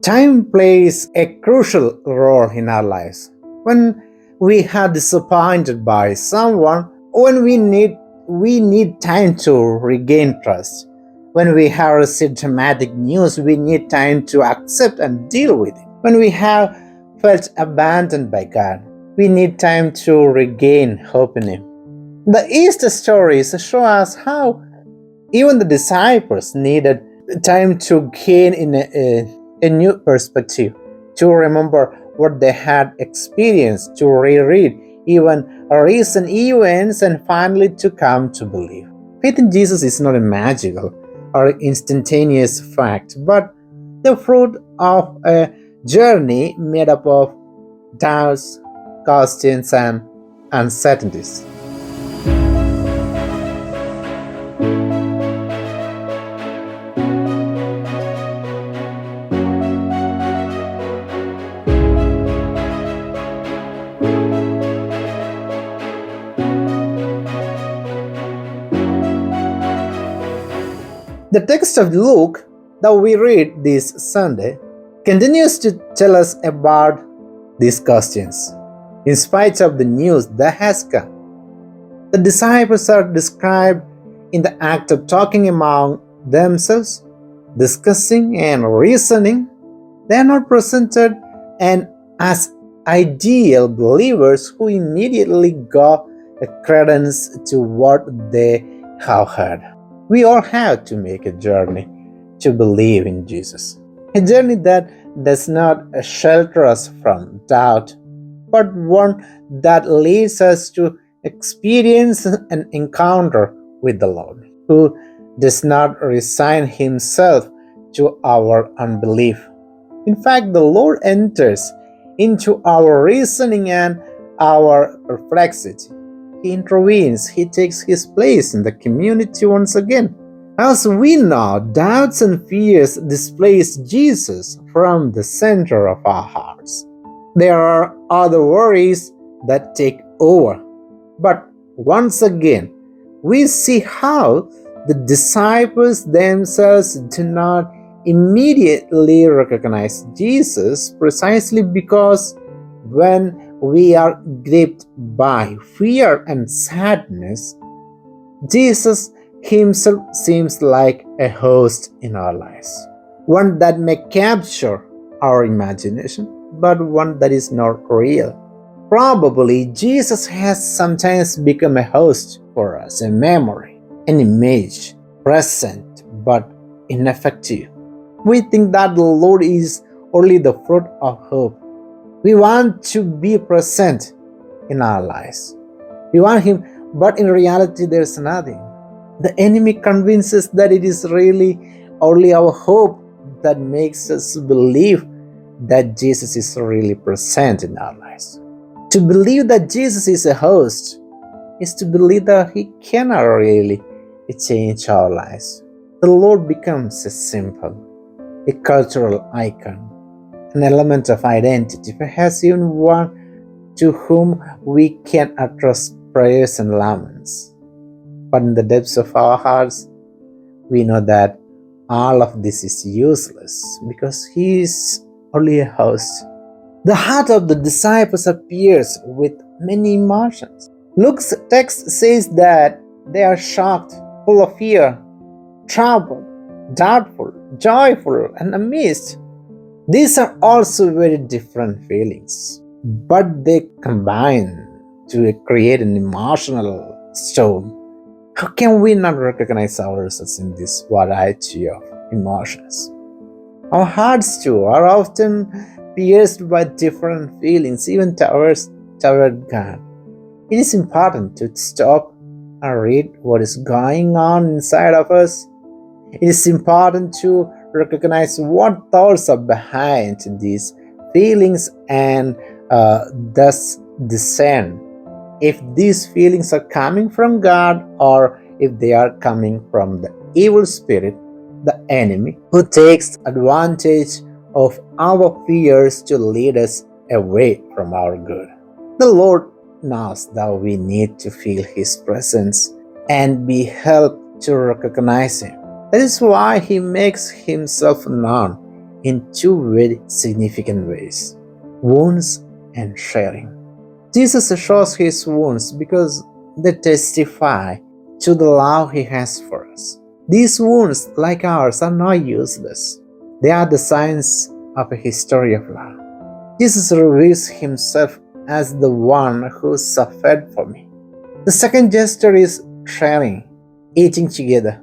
Time plays a crucial role in our lives. When we are disappointed by someone, when we need time to regain trust. When we have received dramatic news, we need time to accept and deal with it. When we have felt abandoned by God, we need time to regain hope in Him. The Easter stories show us how even the disciples needed time to gain in a new perspective, to remember what they had experienced, to reread even recent events, and finally to come to believe. Faith in Jesus is not a magical or instantaneous fact, but the fruit of a journey made up of doubts, questions, and uncertainties. The text of Luke that we read this Sunday continues to tell us about these questions. In spite of the news that has come, the disciples are described in the act of talking among themselves, discussing and reasoning. They are not presented and as ideal believers who immediately got a credence to what they have heard. We all have to make a journey to believe in Jesus. A journey that does not shelter us from doubt, but one that leads us to experience an encounter with the Lord, who does not resign himself to our unbelief. In fact, the Lord enters into our reasoning and our perplexity. He intervenes, He takes His place in the community once again. As we know, doubts and fears displace Jesus from the center of our hearts. There are other worries that take over. But once again, we see how the disciples themselves do not immediately recognize Jesus precisely because when we are gripped by fear and sadness, Jesus himself seems like a host in our lives, one that may capture our imagination, but one that is not real. Probably Jesus has sometimes become a host for us, a memory, an image, present but ineffective. We think that the Lord is only the fruit of hope. We want to be present in our lives. We want Him, but in reality, there's nothing. The enemy convinces that it is really only our hope that makes us believe that Jesus is really present in our lives. To believe that Jesus is a host is to believe that He cannot really change our lives. The Lord becomes a symbol, a cultural icon, an element of identity, perhaps even one to whom we can address prayers and laments. But in the depths of our hearts, we know that all of this is useless because He is only a host. The heart of the disciples appears with many emotions. Luke's text says that they are shocked, full of fear, troubled, doubtful, joyful, and amazed. These are also very different feelings, but they combine to create an emotional storm. How can we not recognize ourselves in this variety of emotions? Our hearts, too, are often pierced by different feelings, even toward God. It is important to stop and read what is going on inside of us. It is important to recognize what thoughts are behind these feelings and thus discern if these feelings are coming from God or if they are coming from the evil spirit, the enemy, who takes advantage of our fears to lead us away from our good. The Lord knows that we need to feel His presence and be helped to recognize Him. That is why He makes Himself known in two very significant ways: wounds and sharing. Jesus shows his wounds because they testify to the love he has for us. These wounds, like ours, are not useless. They are the signs of a history of love. Jesus reveals himself as the one who suffered for me. The second gesture is sharing, eating together.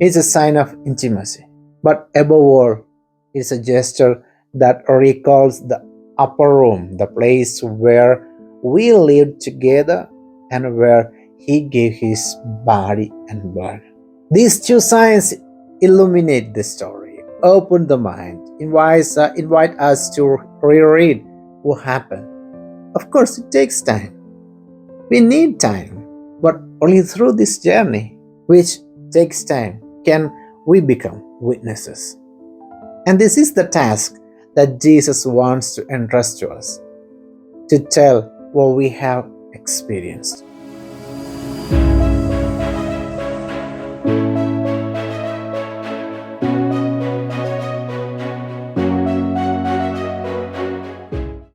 It's a sign of intimacy. But above all, it's a gesture that recalls the upper room, the place where we lived together and where he gave his body and blood. These two signs illuminate the story, open the mind, invite us to reread what happened. Of course, it takes time. We need time, but only through this journey, which takes time, can we become witnesses. And this is the task that Jesus wants to entrust to us, to tell what we have experienced.